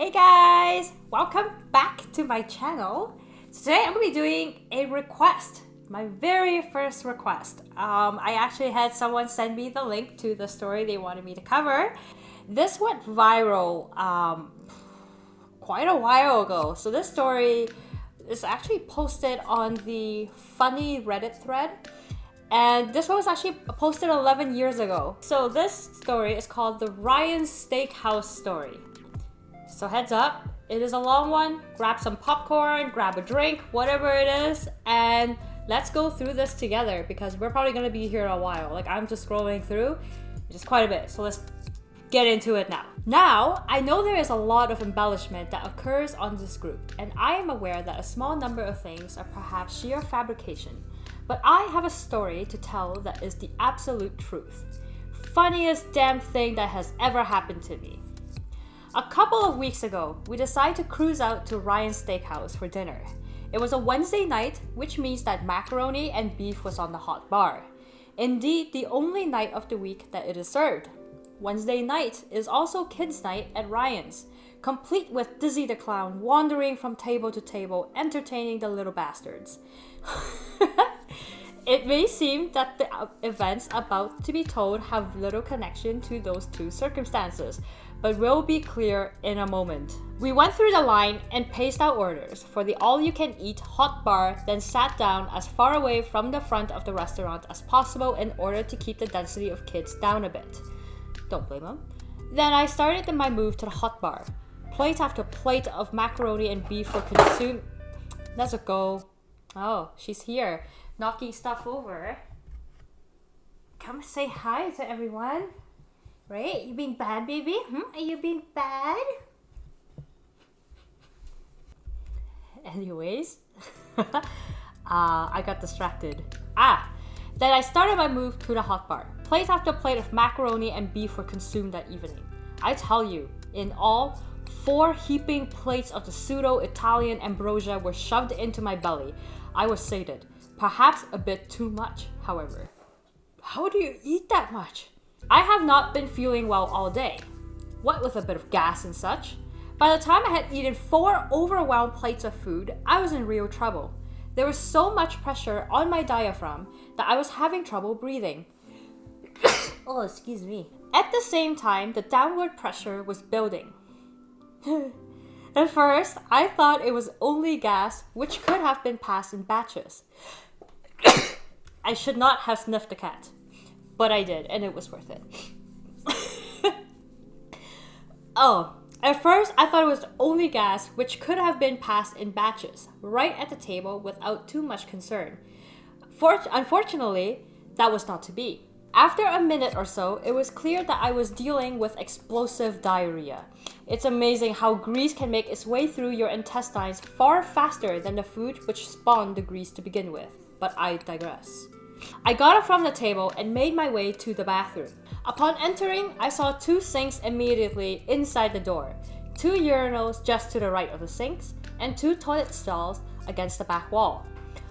Hey guys! Welcome back to my channel. Today I'm going to be doing a request. My very first request. I actually had someone send me the link to the story they wanted me to cover. This went viral quite a while ago. So this story is actually posted on the funny Reddit thread. And this one was actually posted 11 years ago. So this story is called the Ryan Steakhouse story. So heads up, it is a long one. Grab some popcorn, grab a drink, whatever it is, and let's go through this together because we're probably going to be here a while. Like, I'm just scrolling through, just quite a bit. So let's get into it now. Now, I know there is a lot of embellishment that occurs on this group, and I am aware that a small number of things are perhaps sheer fabrication. But I have a story to tell that is the absolute truth. Funniest damn thing that has ever happened to me. A couple of weeks ago, we decided to cruise out to Ryan's Steakhouse for dinner. It was a Wednesday night, which means that macaroni and beef was on the hot bar. Indeed, the only night of the week that it is served. Wednesday night is also kids' night at Ryan's, complete with Dizzy the Clown wandering from table to table, entertaining the little bastards. It may seem that the events about to be told have little connection to those two circumstances, but will be clear in a moment. We went through the line and paced our orders for the all-you-can-eat hot bar, then sat down as far away from the front of the restaurant as possible in order to keep the density of kids down a bit. Don't blame them. Then I started my move to the hot bar. Plate after plate of macaroni and beef were consumed. Let's go. Oh, she's here, knocking stuff over. Come say hi to everyone. Right? You being bad, baby? Are you being bad? Anyways, I got distracted. Then I started my move to the hot bar. Plate after plate of macaroni and beef were consumed that evening. I tell you, in all, 4 heaping plates of the pseudo-Italian ambrosia were shoved into my belly. I was sated. Perhaps a bit too much, however. How do you eat that much? I have not been feeling well all day. What with a bit of gas and such. By the time I had eaten 4 overwhelmed plates of food, I was in real trouble. There was so much pressure on my diaphragm that I was having trouble breathing. Oh, excuse me. At the same time, the downward pressure was building. At first, I thought it was only gas, which could have been passed in batches. I should not have sniffed a cat. But I did, and it was worth it. At first I thought it was only gas, which could have been passed in batches, right at the table without too much concern. Unfortunately, that was not to be. After a minute or so, it was clear that I was dealing with explosive diarrhea. It's amazing how grease can make its way through your intestines far faster than the food which spawned the grease to begin with, but I digress. I got up from the table and made my way to the bathroom. Upon entering, I saw 2 sinks immediately inside the door, 2 urinals just to the right of the sinks, and 2 toilet stalls against the back wall.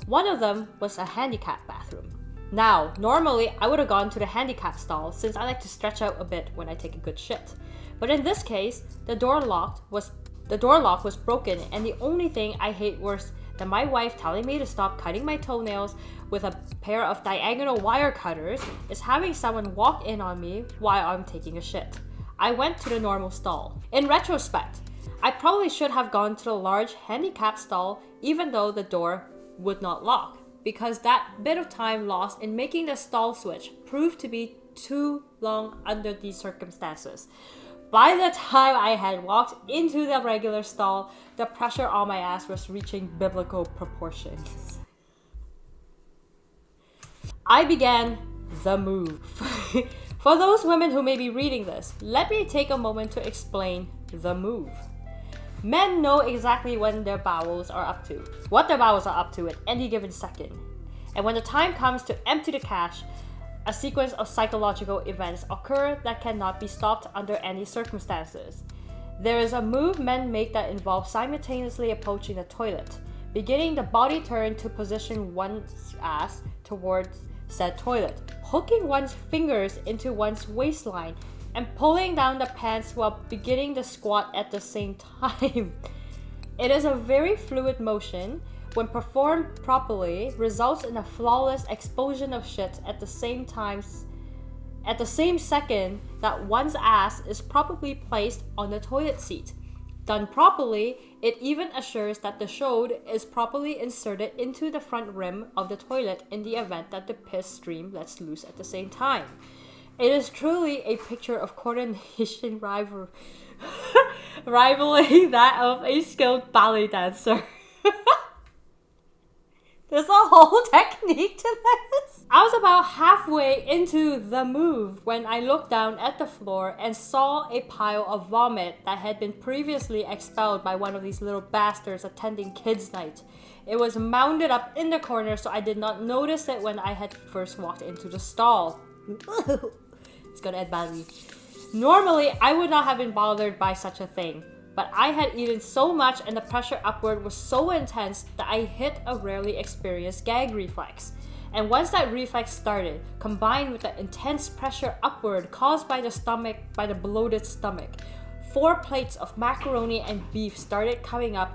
One of them was a handicap bathroom. Now, normally I would have gone to the handicap stall since I like to stretch out a bit when I take a good shit. But in this case, the door lock was broken, and the only thing I hate worse than my wife telling me to stop cutting my toenails with a pair of diagonal wire cutters is having someone walk in on me while I'm taking a shit. I went to the normal stall. In retrospect, I probably should have gone to the large handicap stall even though the door would not lock, because that bit of time lost in making the stall switch proved to be too long under these circumstances. By the time I had walked into the regular stall, the pressure on my ass was reaching biblical proportions. I began the move. For those women who may be reading this, let me take a moment to explain the move. Men know exactly what their bowels are up to at any given second. And when the time comes to empty the cache, a sequence of psychological events occur that cannot be stopped under any circumstances. There is a move men make that involves simultaneously approaching the toilet, beginning the body turn to position one's ass towards said toilet, hooking one's fingers into one's waistline, and pulling down the pants while beginning the squat at the same time. It is a very fluid motion. When performed properly, results in a flawless explosion of shit at the same second that one's ass is properly placed on the toilet seat. Done properly, it even assures that the chode is properly inserted into the front rim of the toilet in the event that the piss stream lets loose at the same time. It is truly a picture of coordination rivaling that of a skilled ballet dancer. There's a whole technique to this. I was about halfway into the move when I looked down at the floor and saw a pile of vomit that had been previously expelled by one of these little bastards attending kids' night. It was mounded up in the corner, so I did not notice it when I had first walked into the stall. It's gonna end badly. Normally, I would not have been bothered by such a thing, but I had eaten so much and the pressure upward was so intense that I hit a rarely experienced gag reflex. And once that reflex started, combined with the intense pressure upward caused by the bloated stomach, 4 plates of macaroni and beef started coming up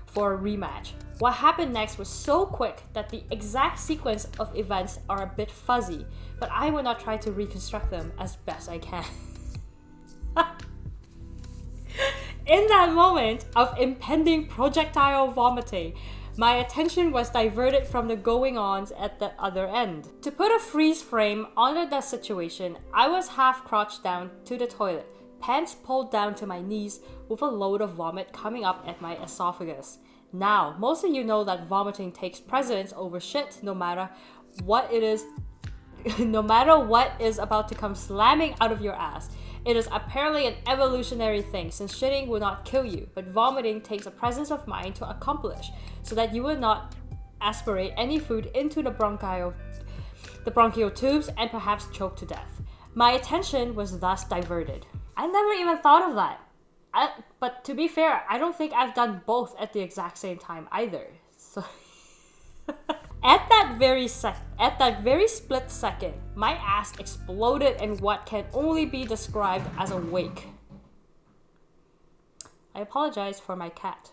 for a rematch. What happened next was so quick that the exact sequence of events are a bit fuzzy, but I will not try to reconstruct them as best I can. In that moment of impending projectile vomiting, my attention was diverted from the going-ons at the other end. To put a freeze frame onto that situation, I was half crouched down to the toilet, pants pulled down to my knees with a load of vomit coming up at my esophagus. Now, most of you know that vomiting takes precedence over shit no matter what is about to come slamming out of your ass. It is apparently an evolutionary thing since shitting will not kill you, but vomiting takes a presence of mind to accomplish so that you will not aspirate any food into the bronchial tubes and perhaps choke to death. My attention was thus diverted. I never even thought of that. But to be fair, I don't think I've done both at the exact same time either. So At that very split second, my ass exploded in what can only be described as a wake. I apologize for my cat.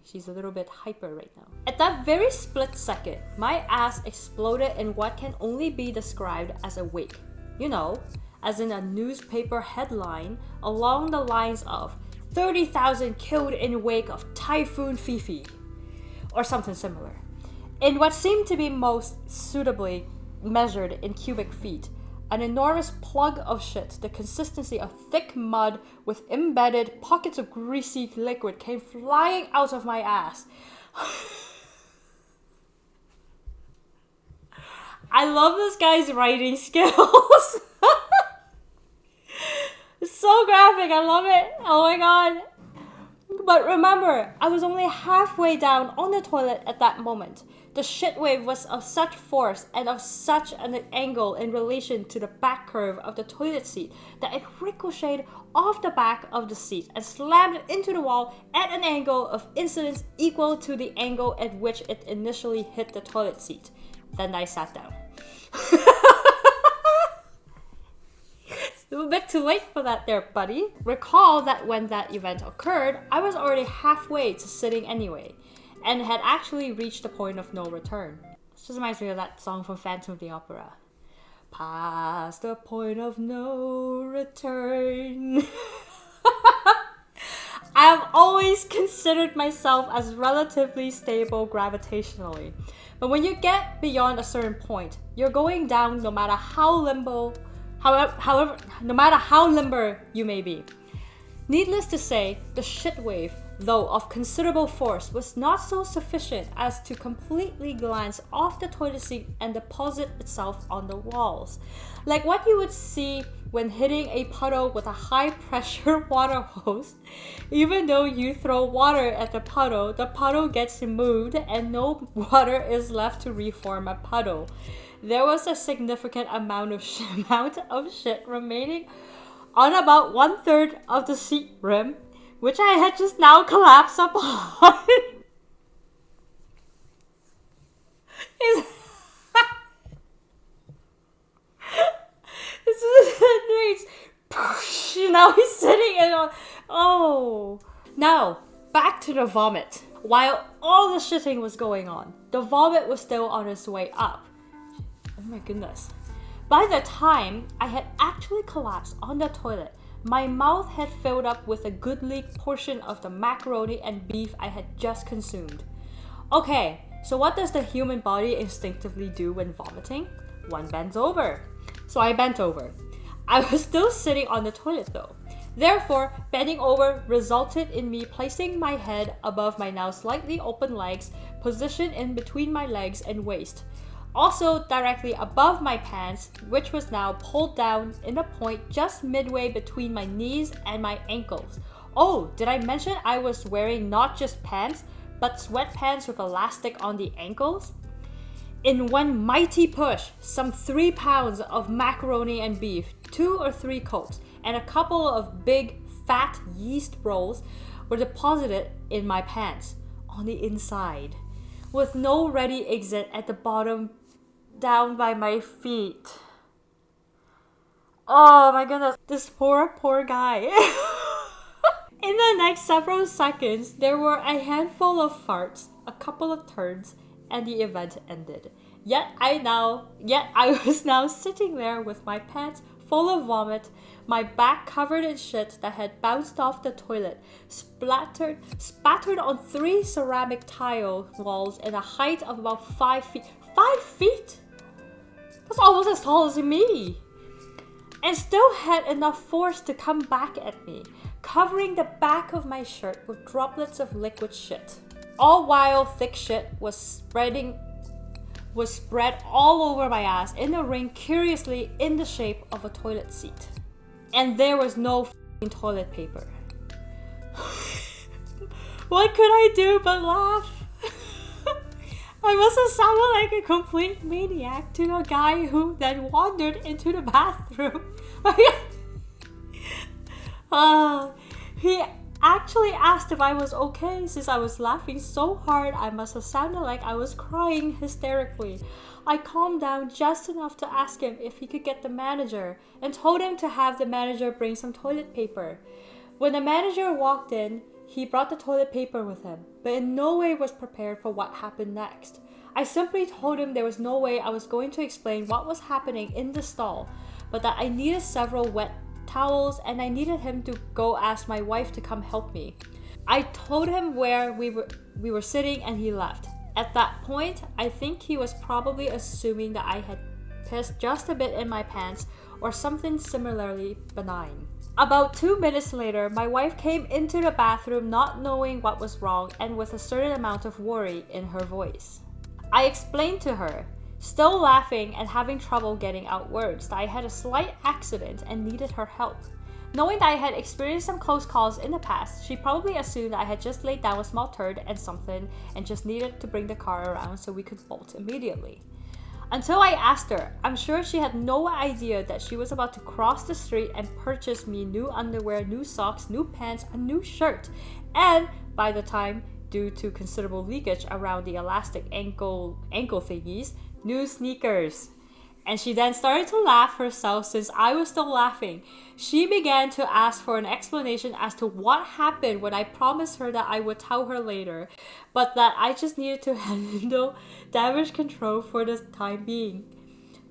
She's a little bit hyper right now. At that very split second, my ass exploded in what can only be described as a wake. You know, as in a newspaper headline along the lines of 30,000 killed in wake of Typhoon Fifi, or something similar. In what seemed to be most suitably measured in cubic feet, an enormous plug of shit, the consistency of thick mud with embedded pockets of greasy liquid, came flying out of my ass. I love this guy's writing skills. It's so graphic, I love it. Oh my god. But remember, I was only halfway down on the toilet at that moment. The shit wave was of such force and of such an angle in relation to the back curve of the toilet seat that it ricocheted off the back of the seat and slammed into the wall at an angle of incidence equal to the angle at which it initially hit the toilet seat. Then I sat down. A bit too late for that there, buddy. Recall that when that event occurred, I was already halfway to sitting anyway, and had actually reached the point of no return. This just reminds me of that song from Phantom of the Opera. Past the point of no return. I have always considered myself as relatively stable gravitationally, but when you get beyond a certain point, you're going down no matter how limber you may be. Needless to say, the shit wave, though of considerable force, was not so sufficient as to completely glance off the toilet seat and deposit itself on the walls. Like what you would see when hitting a puddle with a high-pressure water hose. Even though you throw water at the puddle gets moved and no water is left to reform a puddle. There was a significant amount of shit remaining on about 1/3 of the seat rim, which I had just now collapsed upon. Oh. Now, back to the vomit. While all the shitting was going on, the vomit was still on its way up. Oh my goodness. By the time I had actually collapsed on the toilet, my mouth had filled up with a goodly portion of the macaroni and beef I had just consumed. Okay, so what does the human body instinctively do when vomiting? One bends over. So I bent over. I was still sitting on the toilet though. Therefore, bending over resulted in me placing my head above my now slightly open legs, positioned in between my legs and waist. Also directly above my pants, which was now pulled down in a point just midway between my knees and my ankles. Oh, did I mention I was wearing not just pants, but sweatpants with elastic on the ankles? In one mighty push, some 3 pounds of macaroni and beef, 2 or 3 Cokes, and a couple of big fat yeast rolls were deposited in my pants on the inside, with no ready exit at the bottom down by my feet. Oh my goodness, this poor guy. In the next several seconds, there were a handful of farts, a couple of turds, and the event ended. Yet I was now sitting there with my pants full of vomit, my back covered in shit that had bounced off the toilet, spattered on 3 ceramic tile walls in a height of about 5 feet. 5 feet? That's almost as tall as me. And still had enough force to come back at me, covering the back of my shirt with droplets of liquid shit. All while thick shit was spread all over my ass in a ring curiously in the shape of a toilet seat. And there was no toilet paper. What could I do but laugh? I must have sounded like a complete maniac to a guy who then wandered into the bathroom. He actually asked if I was okay since I was laughing so hard I must have sounded like I was crying hysterically. I calmed down just enough to ask him if he could get the manager and told him to have the manager bring some toilet paper. When the manager walked in, he brought the toilet paper with him, but in no way was prepared for what happened next. I simply told him there was no way I was going to explain what was happening in the stall, but that I needed several wet towels and I needed him to go ask my wife to come help me. I told him where we were sitting and he left. At that point, I think he was probably assuming that I had pissed just a bit in my pants or something similarly benign. About 2 minutes later, my wife came into the bathroom not knowing what was wrong and with a certain amount of worry in her voice. I explained to her, still laughing and having trouble getting out words, that I had a slight accident and needed her help. Knowing that I had experienced some close calls in the past, she probably assumed that I had just laid down a small turd and something and just needed to bring the car around so we could bolt immediately. Until I asked her, I'm sure she had no idea that she was about to cross the street and purchase me new underwear, new socks, new pants, a new shirt, and by the time, due to considerable leakage around the elastic ankle thingies, new sneakers. And she then started to laugh herself since I was still laughing. She began to ask for an explanation as to what happened when I promised her that I would tell her later, but that I just needed to handle damage control for the time being.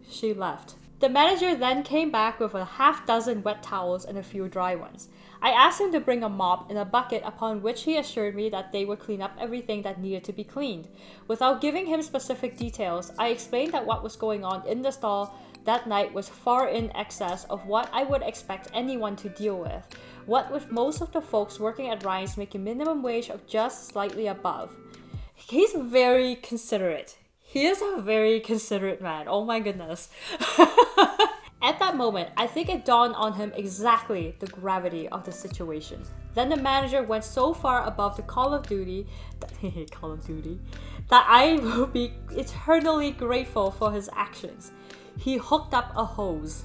She left. The manager then came back with a half dozen wet towels and a few dry ones. I asked him to bring a mop and a bucket, upon which he assured me that they would clean up everything that needed to be cleaned. Without giving him specific details, I explained that what was going on in the stall that night was far in excess of what I would expect anyone to deal with, what with most of the folks working at Ryan's making minimum wage of just slightly above. He's very considerate. He is a very considerate man. Oh my goodness. At that moment, I think it dawned on him exactly the gravity of the situation. Then the manager went so far above the Call of Duty that I will be eternally grateful for his actions. He hooked up a hose.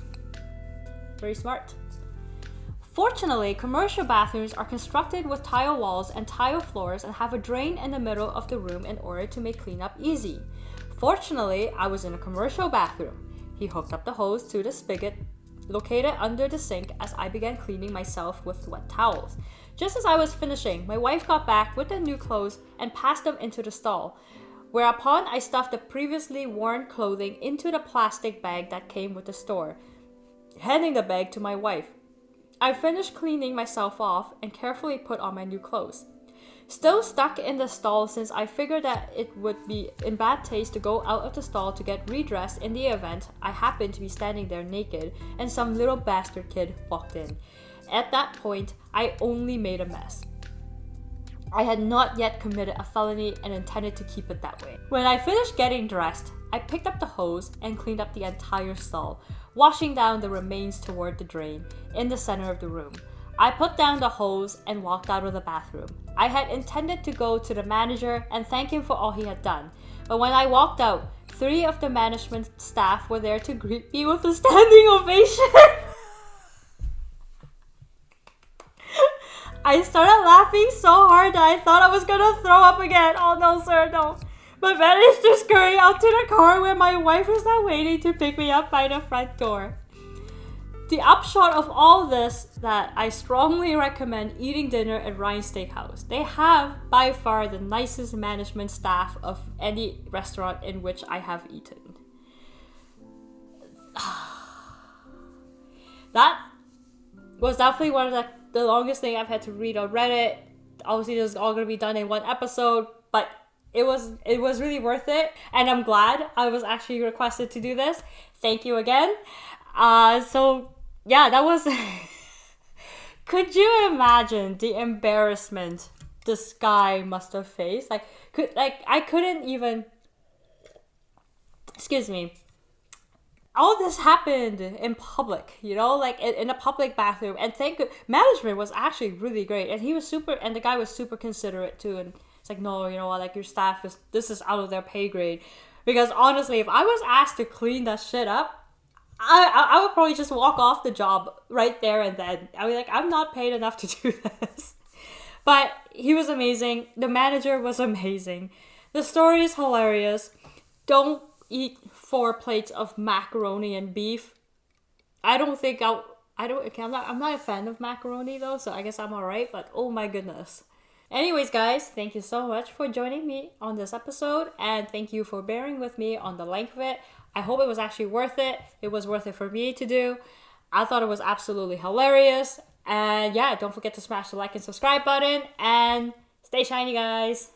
Very smart. Fortunately, commercial bathrooms are constructed with tile walls and tile floors and have a drain in the middle of the room in order to make cleanup easy. Fortunately, I was in a commercial bathroom. He hooked up the hose to the spigot located under the sink as I began cleaning myself with wet towels. Just as I was finishing, my wife got back with the new clothes and passed them into the stall, whereupon I stuffed the previously worn clothing into the plastic bag that came with the store, handing the bag to my wife. I finished cleaning myself off and carefully put on my new clothes. Still stuck in the stall since I figured that it would be in bad taste to go out of the stall to get redressed in the event I happened to be standing there naked and some little bastard kid walked in. At that point, I only made a mess. I had not yet committed a felony and intended to keep it that way. When I finished getting dressed, I picked up the hose and cleaned up the entire stall, washing down the remains toward the drain in the center of the room. I put down the hose and walked out of the bathroom. I had intended to go to the manager and thank him for all he had done, but when I walked out, 3 of the management staff were there to greet me with a standing ovation. I started laughing so hard that I thought I was gonna throw up again. Oh no, sir, no. But managed to scurry out to the car where my wife was now waiting to pick me up by the front door. The upshot of all this that I strongly recommend eating dinner at Ryan's Steakhouse. They have by far the nicest management staff of any restaurant in which I have eaten. That was definitely one of the longest thing I've had to read on Reddit. Obviously, this is all going to be done in one episode, but it was really worth it, and I'm glad I was actually requested to do this. Thank you again. So yeah, that was. Could you imagine the embarrassment this guy must have faced? I couldn't even. Excuse me. All this happened in public, in a public bathroom, and management was actually really great, and the guy was super considerate too, and it's like, no, you know what, your staff this is out of their pay grade, because honestly, if I was asked to clean that shit up, I would probably just walk off the job right there and then. I mean, I'm not paid enough to do this. But he was amazing. The manager was amazing. The story is hilarious. Don't eat 4 plates of macaroni and beef. I'm not a fan of macaroni though, so I guess I'm alright, but oh my goodness. Anyways, guys, thank you so much for joining me on this episode, and thank you for bearing with me on the length of it. I hope it was actually worth it. It was worth it for me to do. I thought it was absolutely hilarious. And yeah, don't forget to smash the like and subscribe button, and stay shiny, guys.